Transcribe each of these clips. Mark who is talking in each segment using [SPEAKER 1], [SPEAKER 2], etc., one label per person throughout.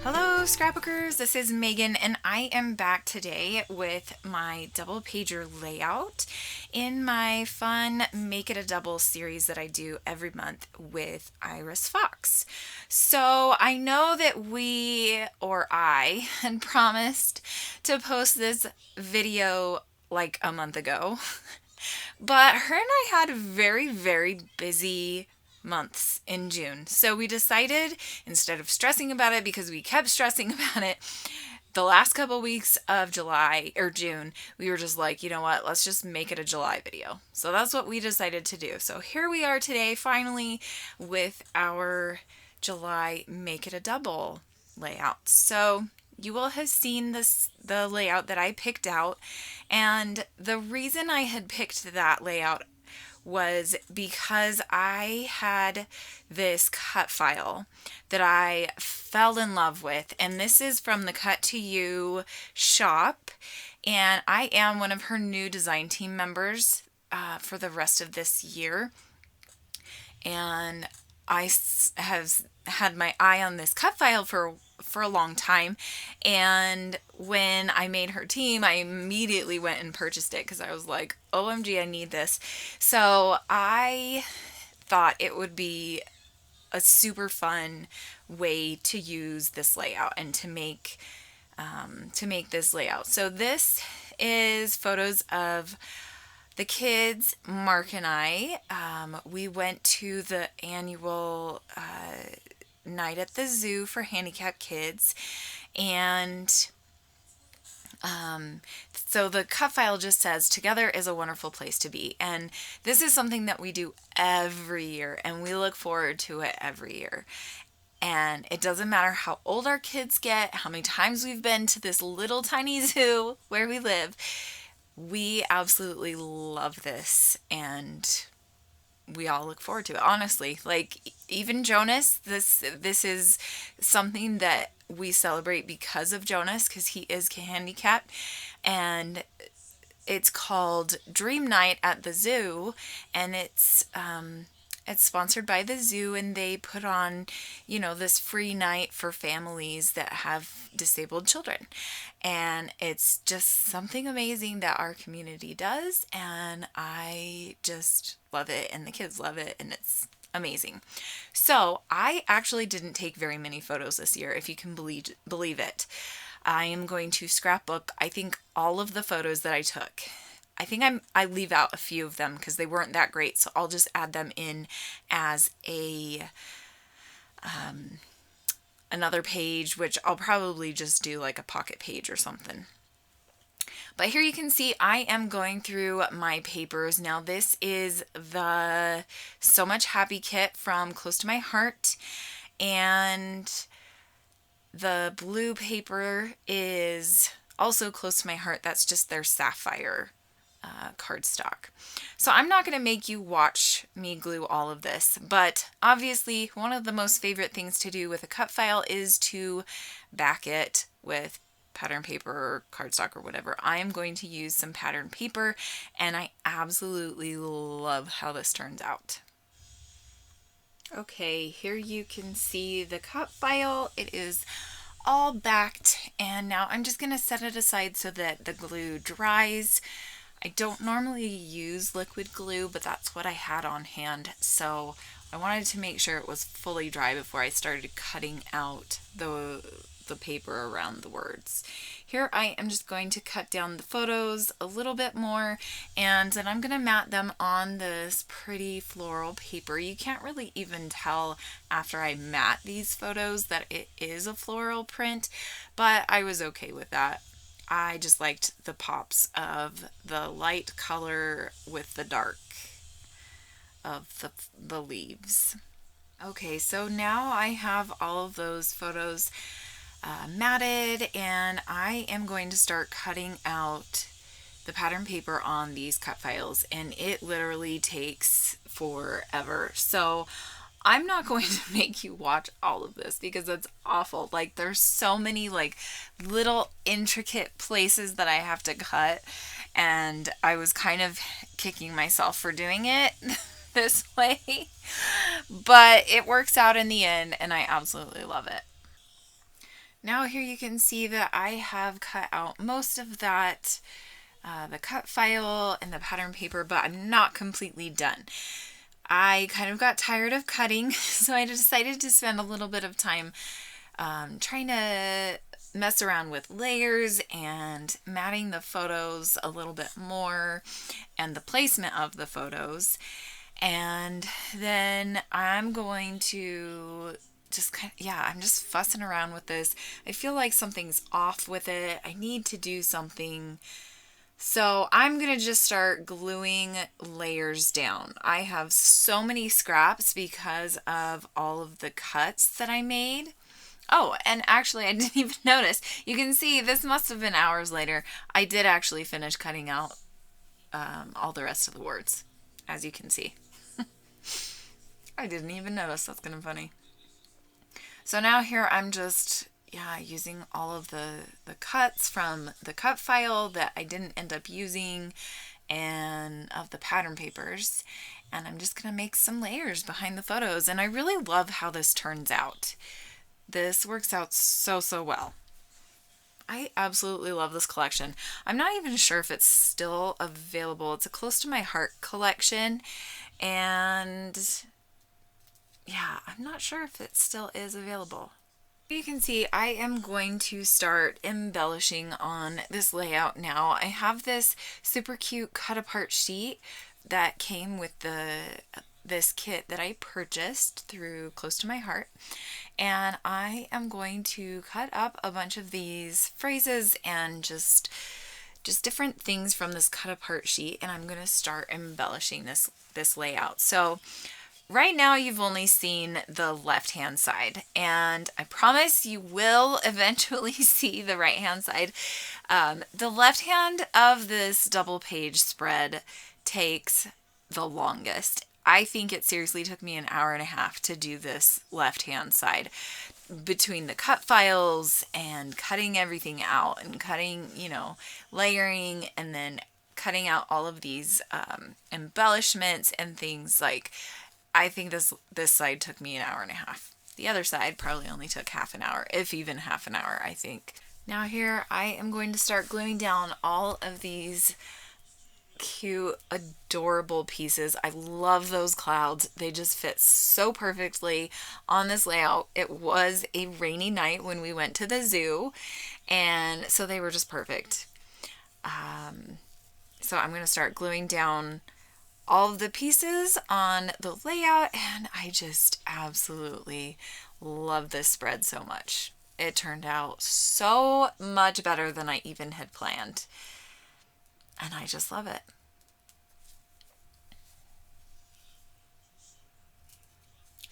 [SPEAKER 1] Hello, scrapbookers. This is Megan, and I am back today with my double pager layout in my fun Make It a Double series that I do every month with Iris Fox. So I know that I had promised to post this video like a month ago, but her and I had very, very busy months in June. So we decided, instead of stressing about it because we kept stressing about it, the last couple weeks of July or June, we were just like, you know what, let's just make it a July video. So that's what we decided to do. So here we are today, finally, with our July Make It a Double layout. So you will have seen the layout that I picked out, and the reason I had picked that layout was because I had this cut file that I fell in love with, and this is from the Cut to You shop, and I am one of her new design team members for the rest of this year, and have had my eye on this cut file for a long time, and when I made her team, I immediately went and purchased it because I was like, OMG, I need this. So I thought it would be a super fun way to use this layout and to make this layout. So this is photos of the kids, Mark and I. We went to the annual night at the zoo for handicapped kids, and so the cut file just says, "Together is a wonderful place to be," and this is something that we do every year, and we look forward to it every year. And it doesn't matter how old our kids get, how many times we've been to this little tiny zoo where we live, we absolutely love this, and we all look forward to it. Honestly, like, even Jonas, this is something that we celebrate because of Jonas, because he is handicapped, and it's called Dream Night at the Zoo, and it's sponsored by the zoo, and they put on, this free night for families that have disabled children. And it's just something amazing that our community does, and I just love it, and the kids love it, and it's amazing. So I actually didn't take very many photos this year, if you can believe it. I am going to scrapbook, I think, all of the photos that I took. I think I leave out a few of them because they weren't that great, so I'll just add them in as another page, which I'll probably just do like a pocket page or something. But here you can see I am going through my papers. Now this is the So Much Happy kit from Close to My Heart, and the blue paper is also Close to My Heart. That's just their sapphire cardstock. So I'm not going to make you watch me glue all of this, but obviously one of the most favorite things to do with a cut file is to back it with pattern paper or cardstock or whatever. I am going to use some pattern paper, and I absolutely love how this turns out. Okay, here you can see the cut file. It is all backed, and now I'm just going to set it aside so that the glue dries. I don't normally use liquid glue, but that's what I had on hand, so I wanted to make sure it was fully dry before I started cutting out the paper around the words. Here I am just going to cut down the photos a little bit more, and then I'm going to mat them on this pretty floral paper. You can't really even tell after I mat these photos that it is a floral print, but I was okay with that. I just liked the pops of the light color with the dark of the leaves. Okay, so now I have all of those photos matted, and I am going to start cutting out the pattern paper on these cut files, and it literally takes forever. So I'm not going to make you watch all of this because it's awful. Like, there's so many like little intricate places that I have to cut, and I was kind of kicking myself for doing it this way, but it works out in the end, and I absolutely love it. Now here you can see that I have cut out most of that, the cut file and the pattern paper, but I'm not completely done. I kind of got tired of cutting, so I decided to spend a little bit of time trying to mess around with layers and matting the photos a little bit more and the placement of the photos. And then I'm going to just I'm just fussing around with this. I feel like something's off with it. I need to do something. So I'm going to just start gluing layers down. I have so many scraps because of all of the cuts that I made. Oh, and actually I didn't even notice. You can see this must have been hours later. I did actually finish cutting out all the rest of the words, as you can see. I didn't even notice. That's kind of funny. So now here I'm just using all of the cuts from the cut file that I didn't end up using and of the pattern papers, and I'm just gonna make some layers behind the photos, and I really love how this turns out. This works out so well. I absolutely love this collection. I'm not even sure if it's still available. It's a Close to My Heart collection, and yeah, I'm not sure if it still is available. You can see I am going to start embellishing on this layout now. I have this super cute cut apart sheet that came with this kit that I purchased through Close to My Heart, and I am going to cut up a bunch of these phrases and just different things from this cut apart sheet, and I'm going to start embellishing this layout. So right now you've only seen the left hand side, and I promise you will eventually see the right hand side. The left hand of this double page spread takes the longest. I think it seriously took me an hour and a half to do this left hand side, between the cut files and cutting everything out and cutting, layering, and then cutting out all of these embellishments and things. Like, I think this side took me an hour and a half. The other side probably only took half an hour, if even half an hour, I think. Now here I am going to start gluing down all of these cute, adorable pieces. I love those clouds. They just fit so perfectly on this layout. It was a rainy night when we went to the zoo, and so they were just perfect. So I'm going to start gluing down all of the pieces on the layout, and I just absolutely love this spread so much. It turned out so much better than I even had planned, and I just love it.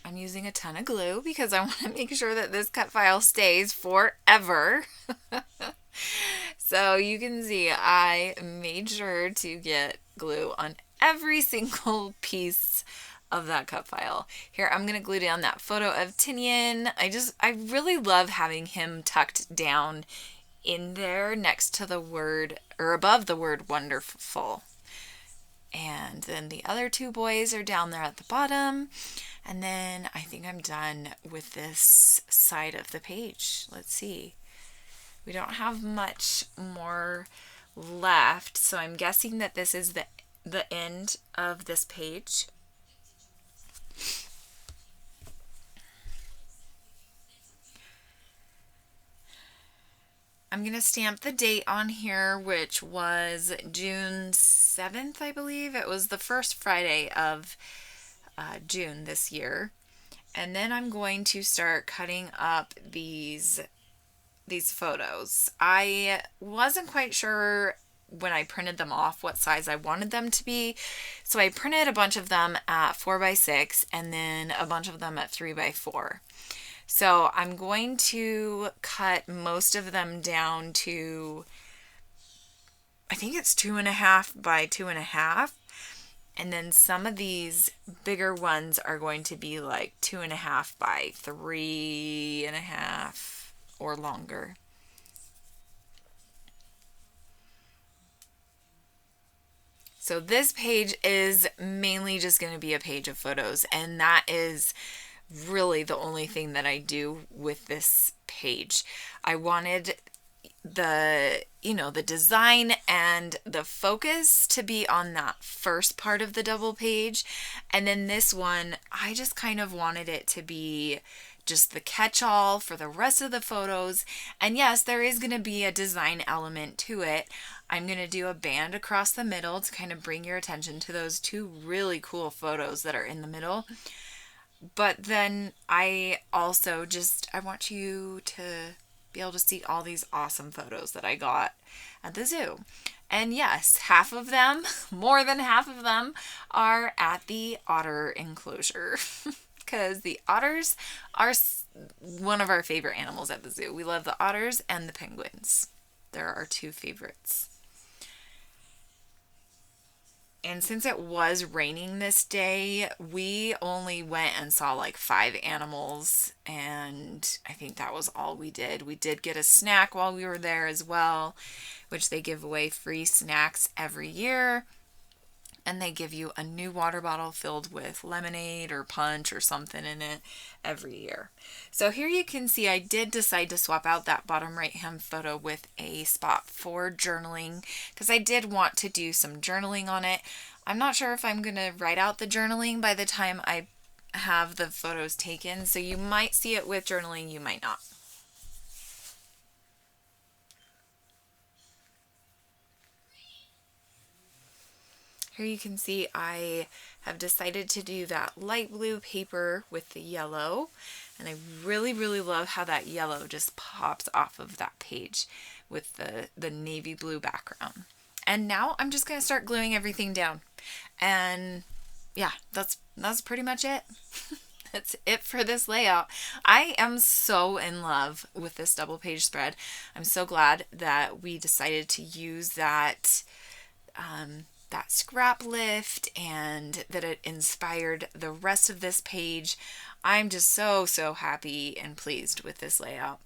[SPEAKER 1] I'm using a ton of glue because I want to make sure that this cut file stays forever. So you can see I made sure to get glue on every single piece of that cut file. Here, I'm going to glue down that photo of Tinian. I really love having him tucked down in there next to the word, or above the word wonderful. And then the other two boys are down there at the bottom. And then I think I'm done with this side of the page. Let's see. We don't have much more left, so I'm guessing that this is the end of this page. I'm going to stamp the date on here, which was June 7th, I believe. It was the first Friday of June this year. And then I'm going to start cutting up these photos. I wasn't quite sure when I printed them off what size I wanted them to be, so I printed a bunch of them at 4x6 and then a bunch of them at 3x4. So I'm going to cut most of them down to, I think it's 2.5 by 2.5. And then some of these bigger ones are going to be like 2.5 by 3.5 or longer. So this page is mainly just going to be a page of photos, and that is really the only thing that I do with this page. I wanted the design and the focus to be on that first part of the double page. And then this one, I just kind of wanted it to be just the catch-all for the rest of the photos. And yes, there is going to be a design element to it. I'm going to do a band across the middle to kind of bring your attention to those two really cool photos that are in the middle. But then I also I want you to be able to see all these awesome photos that I got at the zoo. And yes, half of them, more than half of them, are at the otter enclosure. Because the otters are one of our favorite animals at the zoo. We love the otters and the penguins. They're our two favorites. And since it was raining this day, we only went and saw like 5 animals, and I think that was all we did. We did get a snack while we were there as well, which they give away free snacks every year. And they give you a new water bottle filled with lemonade or punch or something in it every year. So here you can see I did decide to swap out that bottom right hand photo with a spot for journaling, because I did want to do some journaling on it. I'm not sure if I'm going to write out the journaling by the time I have the photos taken. So you might see it with journaling, you might not. Here you can see I have decided to do that light blue paper with the yellow, and I really, really love how that yellow just pops off of that page with the navy blue background. And now I'm just going to start gluing everything down. And yeah, that's pretty much it. That's it for this layout. I am so in love with this double page spread. I'm so glad that we decided to use that scrap lift, and that it inspired the rest of this page. I'm just so happy and pleased with this layout.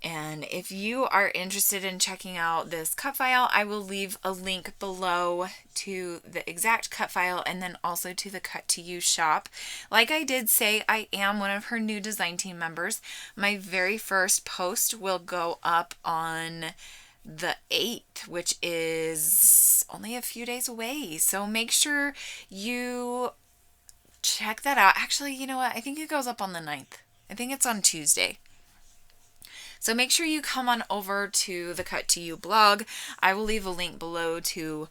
[SPEAKER 1] And if you are interested in checking out this cut file, I will leave a link below to the exact cut file and then also to the Cut to You shop. Like I did say, I am one of her new design team members. My very first post will go up on the 8th, which is only a few days away. So make sure you check that out. Actually, you know what? I think it goes up on the 9th. I think it's on Tuesday. So make sure you come on over to the Cut to You blog. I will leave a link below to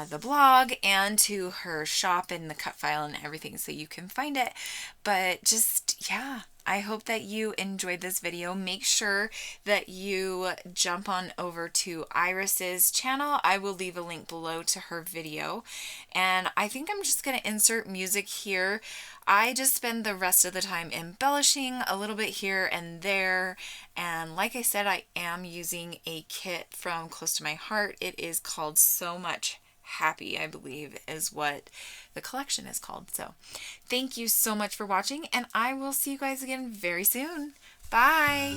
[SPEAKER 1] the blog and to her shop and the cut file and everything so you can find it. But just, yeah, I hope that you enjoyed this video. Make sure that you jump on over to Iris's channel. I will leave a link below to her video. And I think I'm just going to insert music here. I just spend the rest of the time embellishing a little bit here and there. And like I said, I am using a kit from Close to My Heart. It is called So Much Happy, I believe, is what the collection is called. So thank you so much for watching, and I will see you guys again very soon. Bye.